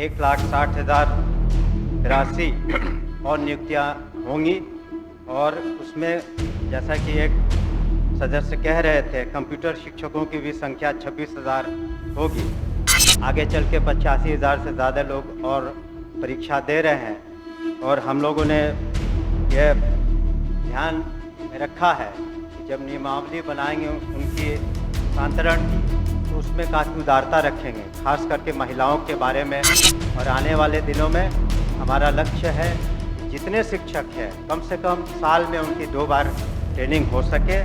1,60,000 राशि और नियुक्तियां होंगी और उसमें जैसा कि एक सदस्य कह रहे थे, कंप्यूटर शिक्षकों की भी संख्या 26,000 होगी। आगे चल के 85,000 से ज़्यादा लोग और परीक्षा दे रहे हैं और हम लोगों ने यह ध्यान में रखा है कि जब नियमावली बनाएंगे उनकी हस्तांतरण की, तो उसमें काफ़ी उदारता रखेंगे, खास करके महिलाओं के बारे में। और आने वाले दिनों में हमारा लक्ष्य है कि जितने शिक्षक हैं कम से कम साल में उनकी 2 बार ट्रेनिंग हो सके।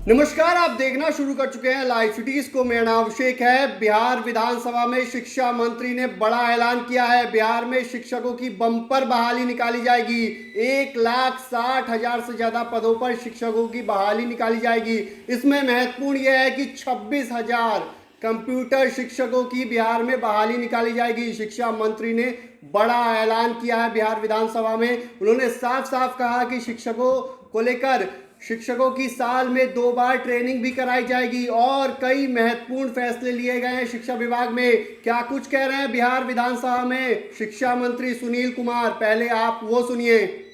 नमस्कार, आप देखना शुरू कर चुके हैं लाइव सिटीज को। मेरा नाम अभिषेक है। बिहार विधानसभा में शिक्षा मंत्री ने बड़ा ऐलान किया है। बिहार में शिक्षकों की बम्पर बहाली निकाली जाएगी। 1,60,000 से ज्यादा पदों पर शिक्षकों की बहाली निकाली जाएगी। इसमें महत्वपूर्ण यह है कि 26,000 कंप्यूटर शिक्षकों की बिहार में बहाली निकाली जाएगी। शिक्षा मंत्री ने बड़ा ऐलान किया है बिहार विधानसभा में। उन्होंने साफ साफ कहा कि शिक्षकों को लेकर शिक्षकों की साल में 2 बार ट्रेनिंग भी कराई जाएगी और कई महत्वपूर्ण फैसले लिए गए हैं शिक्षा विभाग में। क्या कुछ कह रहे हैं बिहार विधानसभा में शिक्षा मंत्री सुनील कुमार, पहले आप वो सुनिए।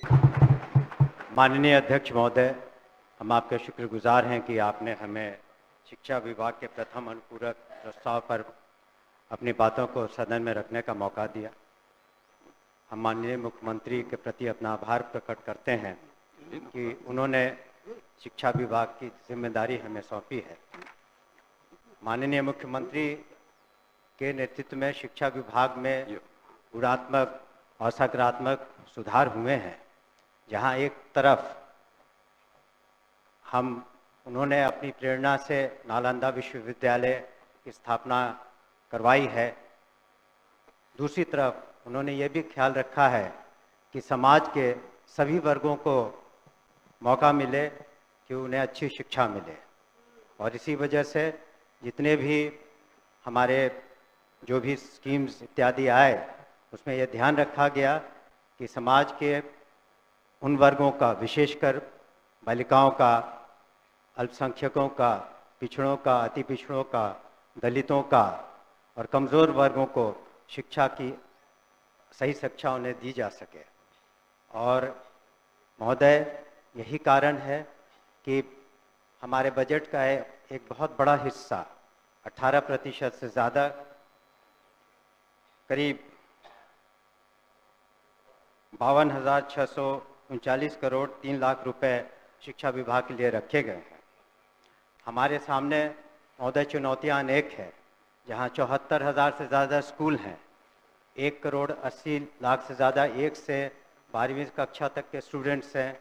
माननीय अध्यक्ष महोदय, हम आपके शुक्रगुजार हैं कि आपने हमें शिक्षा विभाग के प्रथम अनुपूरक प्रस्ताव पर अपनी बातों को सदन में रखने का मौका दिया। हम माननीय मुख्यमंत्री के प्रति अपना आभार प्रकट करते हैं कि उन्होंने शिक्षा विभाग की जिम्मेदारी हमें सौंपी है। माननीय मुख्यमंत्री के नेतृत्व में शिक्षा विभाग में गुणात्मक और सकारात्मक सुधार हुए हैं। जहां एक तरफ उन्होंने अपनी प्रेरणा से नालंदा विश्वविद्यालय की स्थापना करवाई है, दूसरी तरफ उन्होंने ये भी ख्याल रखा है कि समाज के सभी वर्गों को मौका मिले कि उन्हें अच्छी शिक्षा मिले। और इसी वजह से जितने भी हमारे जो भी स्कीम्स इत्यादि आए, उसमें यह ध्यान रखा गया कि समाज के उन वर्गों का, विशेषकर बालिकाओं का, अल्पसंख्यकों का, पिछड़ों का, अति पिछड़ों का, दलितों का और कमज़ोर वर्गों को शिक्षा की सही शिक्षा उन्हें दी जा सके। और महोदय, यही कारण है कि हमारे बजट का एक बहुत बड़ा हिस्सा 18% से ज़्यादा, करीब 52,639 करोड़ 3 लाख रुपए शिक्षा विभाग के लिए रखे गए हैं। हमारे सामने महोदय चुनौतियां अनेक है। जहां 74,000 से ज़्यादा स्कूल हैं, 1,80,00,000 से ज़्यादा 1 से 12वीं कक्षा तक के स्टूडेंट्स हैं,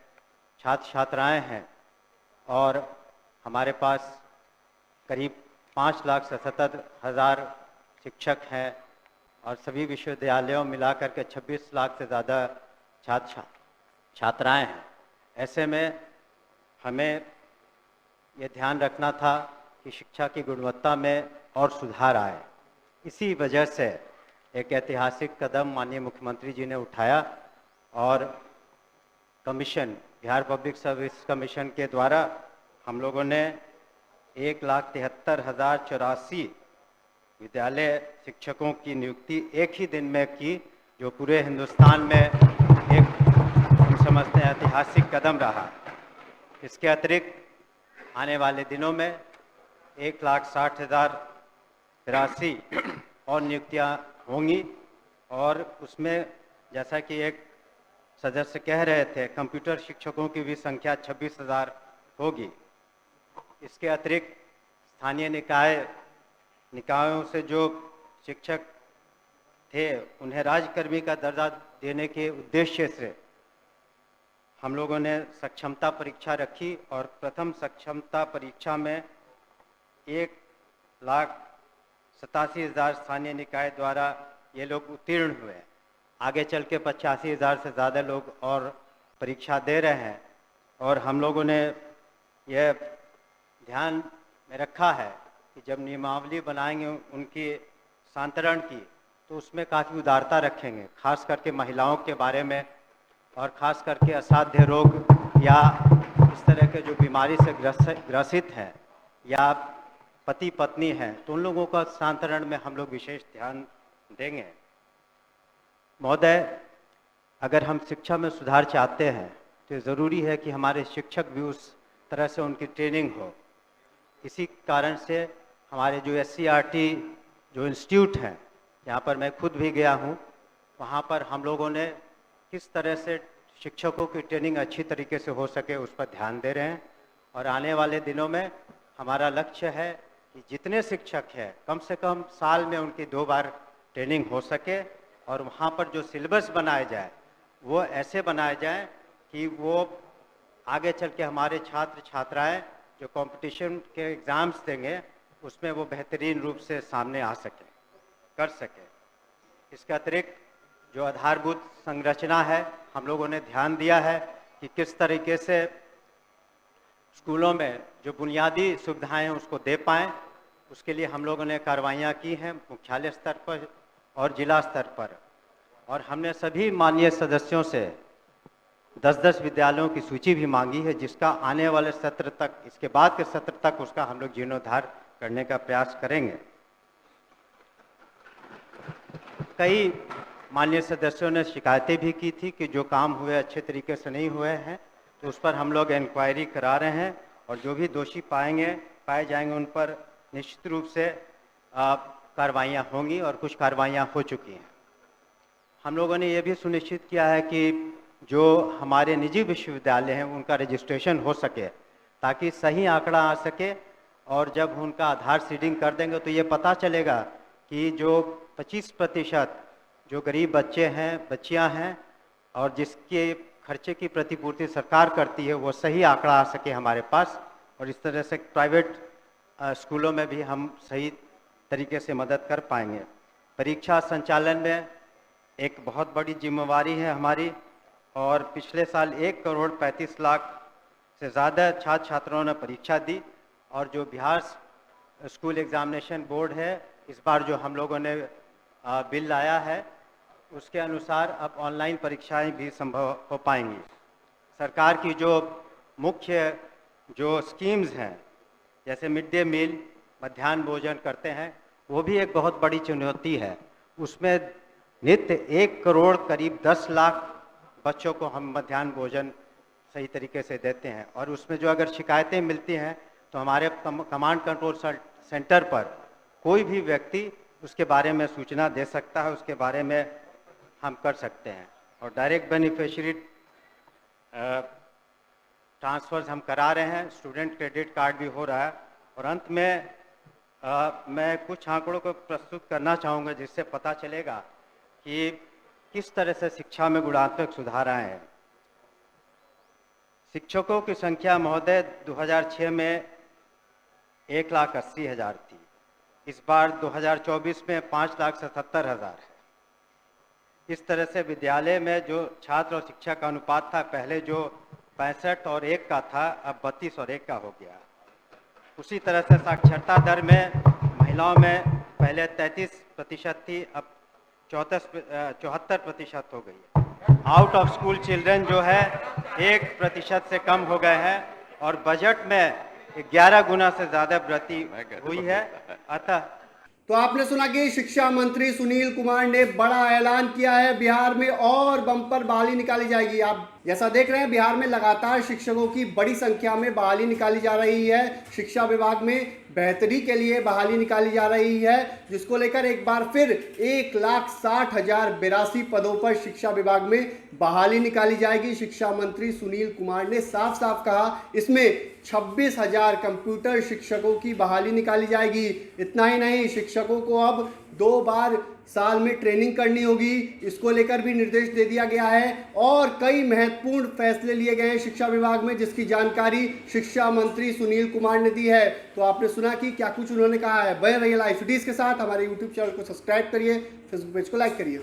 छात्र छात्राएं हैं और हमारे पास करीब 5,77,000 शिक्षक हैं और सभी विश्वविद्यालयों मिलाकर के 26 लाख से ज़्यादा छात्र छात्राएं हैं। ऐसे में हमें ये ध्यान रखना था कि शिक्षा की गुणवत्ता में और सुधार आए। इसी वजह से एक ऐतिहासिक कदम माननीय मुख्यमंत्री जी ने उठाया और commission, Bihar public service commission के द्वारा हम लोगों ने 1,73,084 विद्यालय शिक्षकों की नियुक्ति एक ही दिन में की, जो पूरे हिंदुस्तान में एक हम समझते हैं ऐतिहासिक कदम रहा। इसके अतिरिक्त आने वाले दिनों में 1,60,000 राशि और नियुक्तियां होंगी और उसमें जैसा कि एक सदस्य कह रहे थे, कंप्यूटर शिक्षकों की भी संख्या 26,000 होगी। इसके अतिरिक्त स्थानीय निकायों से जो शिक्षक थे उन्हें राज्यकर्मी का दर्जा देने के उद्देश्य से हम लोगों ने सक्षमता परीक्षा रखी और प्रथम सक्षमता परीक्षा में 1,87,000 स्थानीय निकाय द्वारा ये लोग उत्तीर्ण हुए। आगे चल के 85,000 से ज़्यादा लोग और परीक्षा दे रहे हैं और हम लोगों ने यह ध्यान में रखा है कि जब नियमावली बनाएंगे उनकी हस्तांतरण की, तो उसमें काफ़ी उदारता रखेंगे, खास करके महिलाओं के बारे में और ख़ास करके असाध्य रोग या इस तरह के जो बीमारी से ग्रसित हैं या पति पत्नी हैं, तो उन लोगों का हस्तांतरण में हम लोग विशेष ध्यान देंगे। महोदय, अगर हम शिक्षा में सुधार चाहते हैं तो ज़रूरी है कि हमारे शिक्षक भी उस तरह से उनकी ट्रेनिंग हो। इसी कारण से हमारे जो SCERT जो इंस्टीट्यूट हैं, यहाँ पर मैं खुद भी गया हूँ, वहाँ पर हम लोगों ने किस तरह से शिक्षकों की ट्रेनिंग अच्छी तरीके से हो सके उस पर ध्यान दे रहे हैं। और आने वाले दिनों में हमारा लक्ष्य है कि जितने शिक्षक हैं कम से कम साल में उनकी 2 बार ट्रेनिंग हो सके और वहाँ पर जो सिलेबस बनाए जाए वो ऐसे बनाए जाए कि वो आगे चल के हमारे छात्र छात्राएं जो कंपटीशन के एग्ज़ाम्स देंगे उसमें वो बेहतरीन रूप से सामने आ सके, कर सके। इसके अतिरिक्त जो आधारभूत संरचना है, हम लोगों ने ध्यान दिया है कि किस तरीके से स्कूलों में जो बुनियादी सुविधाएं हैं उसको दे पाएँ। उसके लिए हम लोगों ने कार्रवाइयाँ की हैं मुख्यालय स्तर पर और जिला स्तर पर, और हमने सभी माननीय सदस्यों से 10-10 विद्यालयों की सूची भी मांगी है, जिसका आने वाले सत्र तक, इसके बाद के सत्र तक उसका हम लोग जीर्णोद्धार करने का प्रयास करेंगे। कई माननीय सदस्यों ने शिकायतें भी की थी कि जो काम हुए अच्छे तरीके से नहीं हुए हैं, तो उस पर हम लोग इंक्वायरी करा रहे हैं और जो भी दोषी पाए जाएंगे उन पर निश्चित रूप से कार्रवाइयाँ होंगी और कुछ कार्रवाइयाँ हो चुकी हैं। हम लोगों ने ये भी सुनिश्चित किया है कि जो हमारे निजी विश्वविद्यालय हैं उनका रजिस्ट्रेशन हो सके, ताकि सही आंकड़ा आ सके, और जब उनका आधार सीडिंग कर देंगे तो ये पता चलेगा कि जो 25% जो गरीब बच्चे हैं, बच्चियां हैं और जिसके खर्चे की प्रतिपूर्ति सरकार करती है, वो सही आंकड़ा आ सके हमारे पास, और इस तरह से प्राइवेट स्कूलों में भी हम सही तरीके से मदद कर पाएंगे। परीक्षा संचालन में एक बहुत बड़ी जिम्मेवारी है हमारी, और पिछले साल 1,35,00,000 से ज़्यादा छात्र छात्राओं ने परीक्षा दी, और जो बिहार स्कूल एग्जामिनेशन बोर्ड है, इस बार जो हम लोगों ने बिल लाया है उसके अनुसार अब ऑनलाइन परीक्षाएं भी संभव हो पाएंगी। सरकार की जो मुख्य जो स्कीम्स हैं, जैसे मिड डे मील, मध्याह्न भोजन करते हैं, वो भी एक बहुत बड़ी चुनौती है। उसमें नित्य 1 करोड़ करीब 10 लाख बच्चों को हम मध्याह्न भोजन सही तरीके से देते हैं, और उसमें जो अगर शिकायतें मिलती हैं तो हमारे कमांड कंट्रोल सेंटर पर कोई भी व्यक्ति उसके बारे में सूचना दे सकता है, उसके बारे में हम कर सकते हैं। और डायरेक्ट बेनिफिशियरी ट्रांसफर्स हम करा रहे हैं, स्टूडेंट क्रेडिट कार्ड भी हो रहा है। और अंत में मैं कुछ आंकड़ों को प्रस्तुत करना चाहूँगा जिससे पता चलेगा कि किस तरह से शिक्षा में गुणात्मक सुधार आए हैं। शिक्षकों की संख्या महोदय 2006 में 1,80,000 थी, इस बार 2024 में 5,77,000 है। इस तरह से विद्यालय में जो छात्र और शिक्षक का अनुपात था, पहले जो 65 और 1 का था, अब 32 और 1 का हो गया। उसी तरह से साक्षरता दर में महिलाओं में पहले 33% थी, अब 74% हो गई है। आउट ऑफ स्कूल चिल्ड्रन जो है 1% से कम हो गए हैं, और बजट में 11 गुना से ज़्यादा वृद्धि हुई है। अतः तो आपने सुना कि शिक्षा मंत्री सुनील कुमार ने बड़ा ऐलान किया है, बिहार में और बम्पर बहाली निकाली जाएगी। आप जैसा देख रहे हैं, बिहार में लगातार शिक्षकों की बड़ी संख्या में बहाली निकाली जा रही है। शिक्षा विभाग में बेहतरी के लिए बहाली निकाली जा रही है, जिसको लेकर एक बार फिर 1,60,082 पदों पर शिक्षा विभाग में बहाली निकाली जाएगी। शिक्षा मंत्री सुनील कुमार ने साफ साफ कहा, इसमें 26,000 कंप्यूटर शिक्षकों की बहाली निकाली जाएगी। इतना ही नहीं, शिक्षकों को अब 2 बार साल में ट्रेनिंग करनी होगी, इसको लेकर भी निर्देश दे दिया गया है। और कई महत्वपूर्ण फैसले लिए गए हैं शिक्षा विभाग में, जिसकी जानकारी शिक्षा मंत्री सुनील कुमार ने दी है। तो आपने सुना कि क्या कुछ उन्होंने कहा है। बने रहिए लाइव सिटीज के साथ, हमारे यूट्यूब चैनल को सब्सक्राइब करिए, फेसबुक पेज को लाइक करिए।